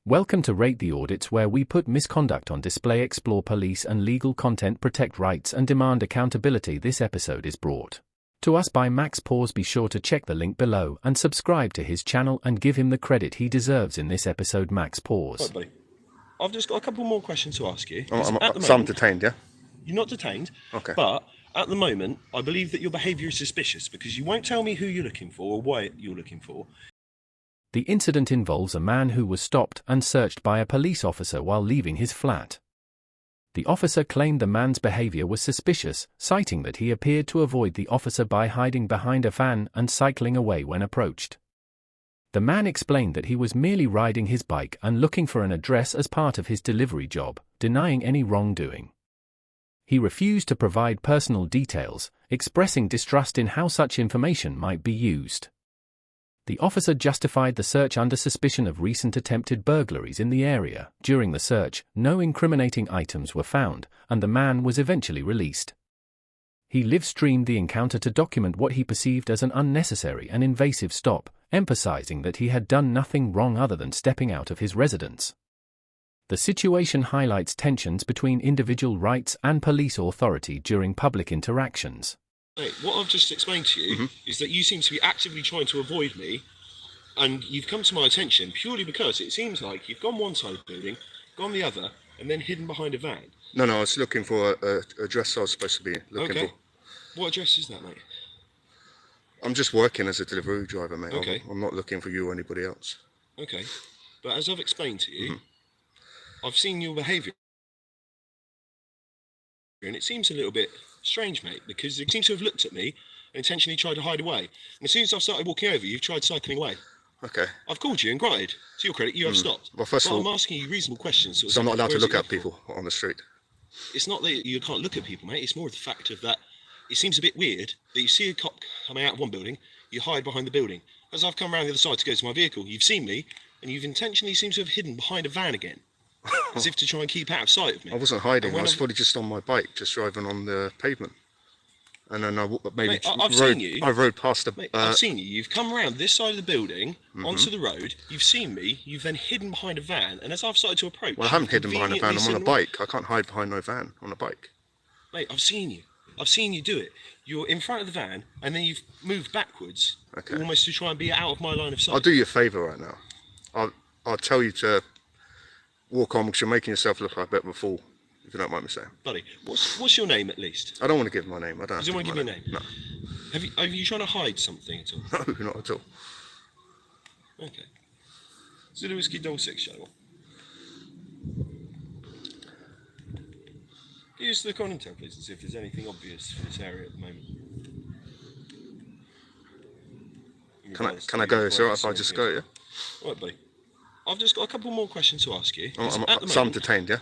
Welcome to Rate the Audits, where we put misconduct on display, explore police and legal content, protect rights and demand accountability. This episode is brought to us by Max Pause. Be sure to check the link below and subscribe to his channel and give him the credit he deserves in this episode. Max Pause. Right, buddy. I've just got a couple more questions to ask you. I'm detained, yeah? You're not detained, Okay. But at the moment, I believe that your behaviour is suspicious because you won't tell me who you're looking for or why you're looking for. The incident involves a man who was stopped and searched by a police officer while leaving his flat. The officer claimed the man's behavior was suspicious, citing that he appeared to avoid the officer by hiding behind a van and cycling away when approached. The man explained that he was merely riding his bike and looking for an address as part of his delivery job, denying any wrongdoing. He refused to provide personal details, expressing distrust in how such information might be used. The officer justified the search under suspicion of recent attempted burglaries in the area. During the search, no incriminating items were found, and the man was eventually released. He live-streamed the encounter to document what he perceived as an unnecessary and invasive stop, emphasizing that he had done nothing wrong other than stepping out of his residence. The situation highlights tensions between individual rights and police authority during public interactions. Mate, what I've just explained to you is that you seem to be actively trying to avoid me, and you've come to my attention purely because it seems like you've gone one side of the building, gone the other, and then hidden behind a van. No, I was looking for a address I was supposed to be looking for. What address is that, mate? I'm just working as a delivery driver, mate. Okay. I'm not looking for you or anybody else. Okay, but as I've explained to you, I've seen your behaviour, and it seems a little bit strange, mate, because you seem to have looked at me and intentionally tried to hide away. And as soon as I've started walking over, you've tried cycling away. Okay. I've called you and granted, to your credit, you have stopped. Well, first of all, I'm asking you reasonable questions. So I'm not allowed to look at people on the street. It's not that you can't look at people, mate. It's more of the fact of that it seems a bit weird that you see a cop coming out of one building, you hide behind the building. As I've come around the other side to go to my vehicle, you've seen me, and you've intentionally seemed to have hidden behind a van again. As if to try and keep out of sight of me. I wasn't hiding. I was probably just on my bike, just driving on the pavement. And then I rode past the... Mate, I've seen you. You've come around this side of the building, onto the road. You've seen me. You've then hidden behind a van. And as I've started to approach... Well, I haven't hidden behind a van. I'm on a bike. I can't hide behind no van on a bike. Mate, I've seen you. I've seen you do it. You're in front of the van, and then you've moved backwards, almost to try and be out of my line of sight. I'll do you a favour right now. I'll tell you to walk on because you're making yourself look like a bit of a fool, if you don't mind me saying. Buddy, what's your name at least? I don't want to give my name. I don't. You don't want to give your name? No. Are you trying to hide something at all? No, not at all. Okay. Zulu Whiskey Dog 6 Shuttle. Use the conning tower, please, and see if there's anything obvious for this area at the moment. Can I go? Is it alright if I just go, yeah? Right, buddy. I've just got a couple more questions to ask you. I'm detained, yeah?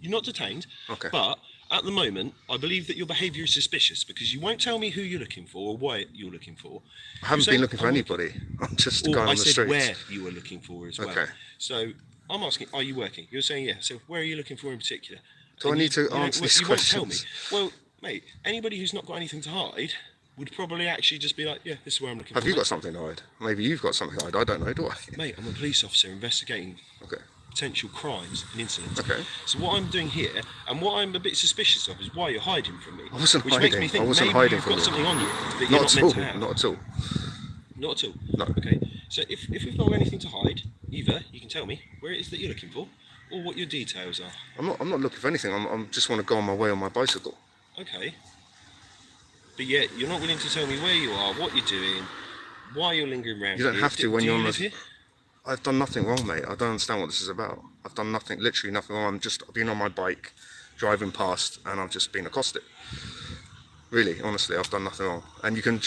You're not detained, okay. But at the moment, I believe that your behaviour is suspicious because you won't tell me who you're looking for or why you're looking for. I haven't been looking for anybody. I'm just going on the streets. I said where you were looking for as well. Okay. So I'm asking, are you working? You're saying yeah. So where are you looking for in particular? Do I need to answer these questions? You won't tell me. Well, mate, anybody who's not got anything to hide would probably actually just be like, yeah, this is where I'm looking for. Have you got something to hide? Maybe you've got something to hide. I don't know, do I? Mate, I'm a police officer investigating potential crimes and incidents. Okay. So what I'm doing here, and what I'm a bit suspicious of, is why you're hiding from me. I wasn't hiding. Makes me think maybe you've got something on you that you're not meant to have. Not at all. Not at all? No. Okay. So if we've not got anything to hide, either you can tell me where it is that you're looking for, or what your details are. I'm not looking for anything. I'm just want to go on my way on my bicycle. Okay. But yet you're not willing to tell me where you are, what you're doing, why you're lingering around. You don't have to when you're on here. I've done nothing wrong, mate. I don't understand what this is about. I've done nothing, literally nothing wrong. I've been on my bike, driving past, and I've just been accosted. Really, honestly, I've done nothing wrong. And you can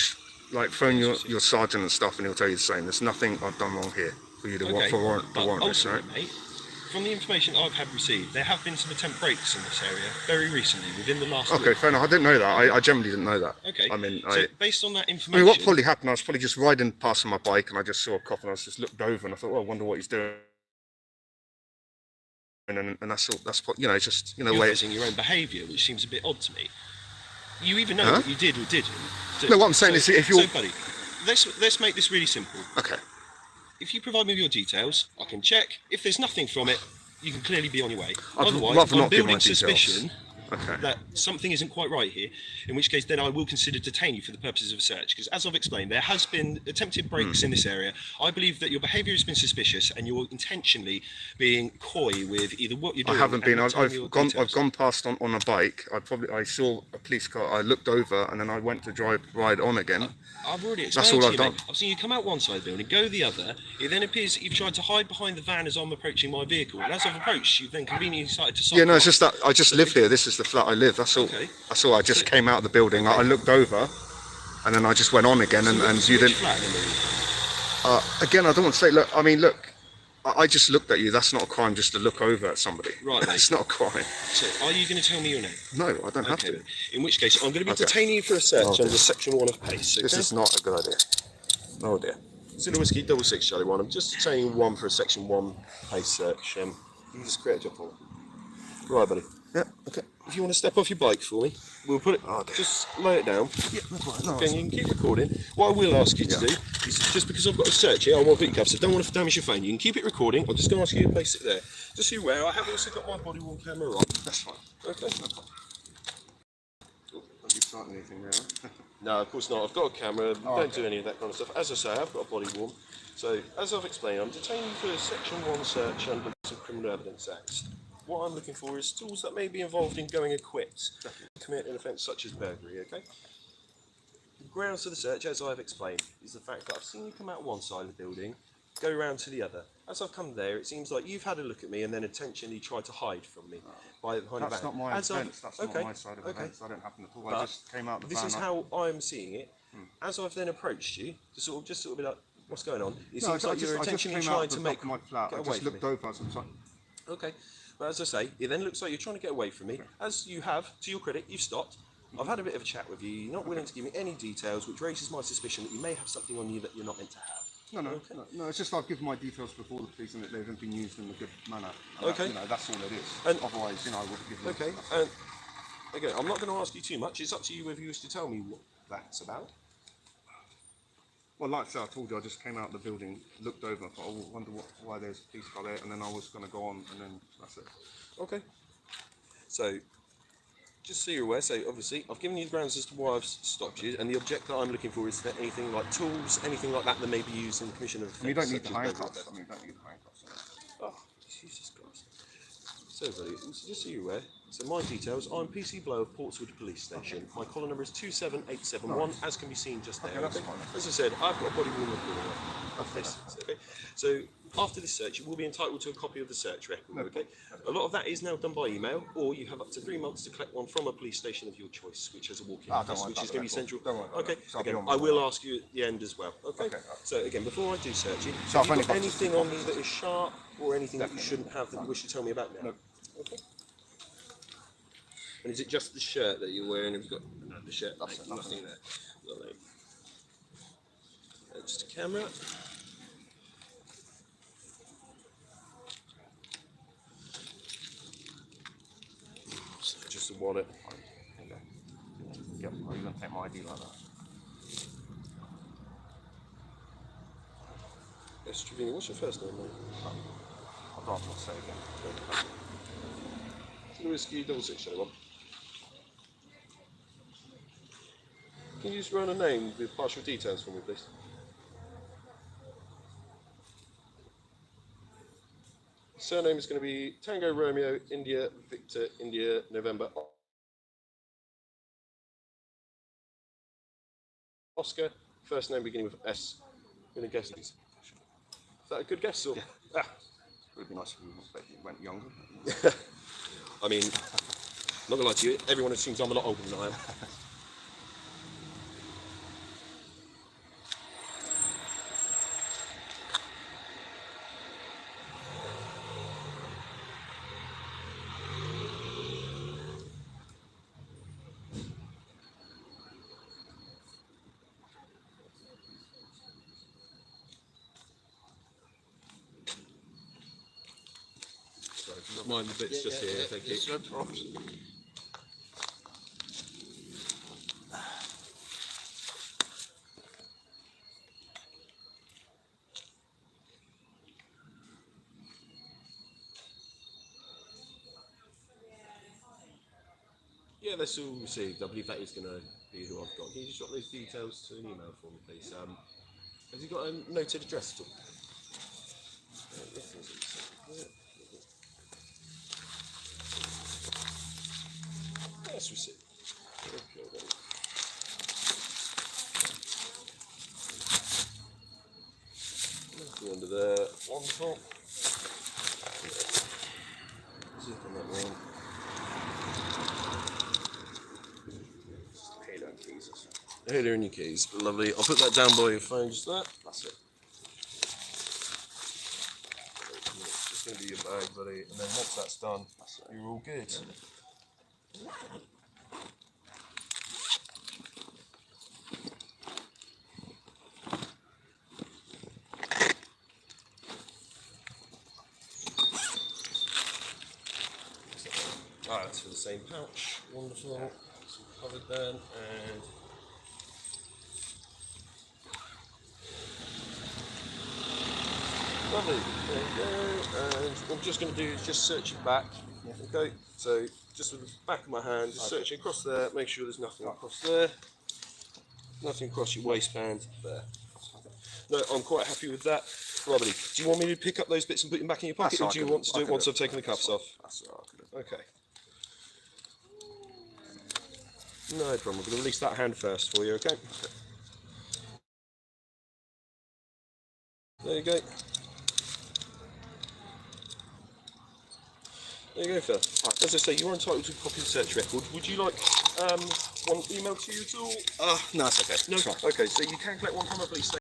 phone your sergeant and stuff, and he'll tell you the same. There's nothing I've done wrong here for you to warrant this, right? Mate, from the information I've received, there have been some attempt breaks in this area very recently, within the last week. Fair enough. I didn't know that. I generally didn't know that. Okay. So based on that information... I mean, what probably happened, I was probably just riding past on my bike, and I just saw a cop, and I just looked over, and I thought, well, I wonder what he's doing. And that's all. That's what, it's just, You're using your own behaviour, which seems a bit odd to me. You even know what you did or didn't do. No, what I'm saying is, if you're... So, buddy, let's make this really simple. Okay. if you provide me with your details, I can check. If there's nothing from it, you can clearly be on your way. I'd Otherwise, rather I'm not give my building details. suspicion Okay. that something isn't quite right here, in which case then I will consider detaining you for the purposes of a search. Because as I've explained, there has been attempted breaks in this area. I believe that your behaviour has been suspicious and you're intentionally being coy with either what you're doing. I haven't been. and not telling me your I've details. gone past on a bike. I saw a police car. I looked over and then I went to ride on again. I've already That's explained all to I've you, done. mate. I've seen you come out one side of the building, go the other. It then appears that you've tried to hide behind the van as I'm approaching my vehicle. And as I've approached, you've then conveniently decided to cycle Yeah, no, it's off. just that I just live here. This is the flat I live. That's all. Okay. That's all. I just So- came out of the building. I looked over, and then I just went on again. And you Which didn't. flat number are you? Again, I don't want to say. Look, I mean, look. I just looked at you. That's not a crime. Just to look over at somebody. Right, mate. That's not a crime. So, are you going to tell me your name? No, I don't have Okay, to. then. In which case, I'm going to be Okay. detaining you for a search Okay. under Section 1 of PACE. Okay? This is not a good idea. Oh dear. Zulu Whiskey 66 Charlie 1. I'm just detaining 1 for a Section 1 PACE search. You can just create a job for me. Right, buddy. Yeah. Okay. If you want to step off your bike for me, we'll put it. Oh, dear. Just lay it down. Yeah, that's right. No, Okay, and you can keep recording. What I will ask you to do is just because I've got a search here, I want to put your cuffs. I don't want to damage your phone. You can keep it recording. I'm just going to ask you to place it there. Just so you're aware, I have also got my body worn camera on. that's fine. Okay. Don't be starting anything now. No, of course not. I've got a camera. Oh, Don't okay. do any of that kind of stuff. As I say, I've got a body worn. So, as I've explained, I'm detaining you for a Section 1 search under some Criminal Evidence Act. What I'm looking for is tools that may be involved in going equipped to commit an offence such as burglary, okay? The grounds for the search, as I've explained, is the fact that I've seen you come out one side of the building, go round to the other. As I've come there, it seems like you've had a look at me and then intentionally tried to hide from me behind a That's van. not my As I've- offence. That's okay, not my side of the okay. fence. I don't happen at all. But I just came out the this van. is how I'm seeing it. As I've then approached you, to sort of be like, what's going on? It seems like you're intentionally trying to make my flat. get I away just from looked me. over. So I'm sorry. Okay, but as I say, it then looks like you're trying to get away from me. As you have, to your credit, you've stopped. I've had a bit of a chat with you. You're not willing to give me any details, which raises my suspicion that you may have something on you that you're not meant to have. No. It's just I've given my details before the police and that they haven't been used in a good manner. And Okay. That's all it is. And- Otherwise, I would have given. Okay, and again, I'm not going to ask you too much. It's up to you whether you wish to tell me what that's about. Well, like I said, I told you, I just came out of the building, looked over, I thought, I wonder why there's a police car there, and then I was going to go on, and then that's it. Okay. So, just so you're aware, so obviously I've given you the grounds as to why I've stopped you, and the object that I'm looking for is that anything like tools, anything like that may be used in the commission of And you don't offence need the such as handcuffs. burglary. You don't need the handcuffs. Oh, Jesus Christ. So, buddy, just so you're aware, so my details, I'm PC Blow of Portswood Police Station. My collar number is 27871, as can be seen just there. Okay, that's fine. As I said, I've got a body worn recording of this. Okay. So, after this search, you will be entitled to a copy of the search record, okay? A lot of that is now done by email, or you have up to 3 months to collect one from a police station of your choice, which has a walk-in don't office, worry which about is the going to be record. central. Don't worry about Okay, that. So I'll be again, on my I will way. ask you at the end as well, okay? Okay. So, again, before I do search you, So have I've you only got got anything just- on me that is sharp, or anything that you Definitely. shouldn't have that you wish to tell me about now? No. Okay. And is it just the shirt that you're wearing? Have you got the shirt? That's it, Nothing there. Lovely. Just a camera. So just a wallet. Okay. Yep. Are you going to take my ID like that? Yes, Trevino, what's your first name, mate? I'd rather not say again. Zulu Whiskey 6601. Can you just run a name with partial details for me, please? Surname is going to be Tango Romeo India Victor India November Oscar. First name beginning with S. I'm going to guess these. Is that a good guess? Or? Yeah. Ah, It would be nice if you went younger. I mean, not going to lie to you, everyone assumes I'm a lot older than I am. Sorry, mind the bits just here, thank you. No problems. Yeah, that's all received. I believe that is going to be who I've got. Can you just drop those details to an email for me, please? Has he got a noted address at all? That's received. Okay, then. That's the end of there. Wonderful. Zip on that one. Halo and keys. Here are your keys. Lovely. I'll put that down by your phone, just that. That's it. It's just going to be your bag, buddy. And then once that's done, you're all good. Alright, that's for the same pouch. Wonderful. That's all covered then. And lovely. There you go. And what I'm just going to do is just search your back. Okay. So just with the back of my hand, just searching across there. Make sure there's nothing across there. Nothing across your waistband there. No, I'm quite happy with that. Lovely. Do you want me to pick up those bits and put them back in your pocket, or do you want to do it once I've taken the cuffs off? That's all right. Okay. No problem. I'm going to release that hand first for you, okay? There you go. There you go, Phil. As I say, you are entitled to a copy of the search record. Would you like one emailed to you at all? No, it's okay. No? Okay, so you can collect one from a police station.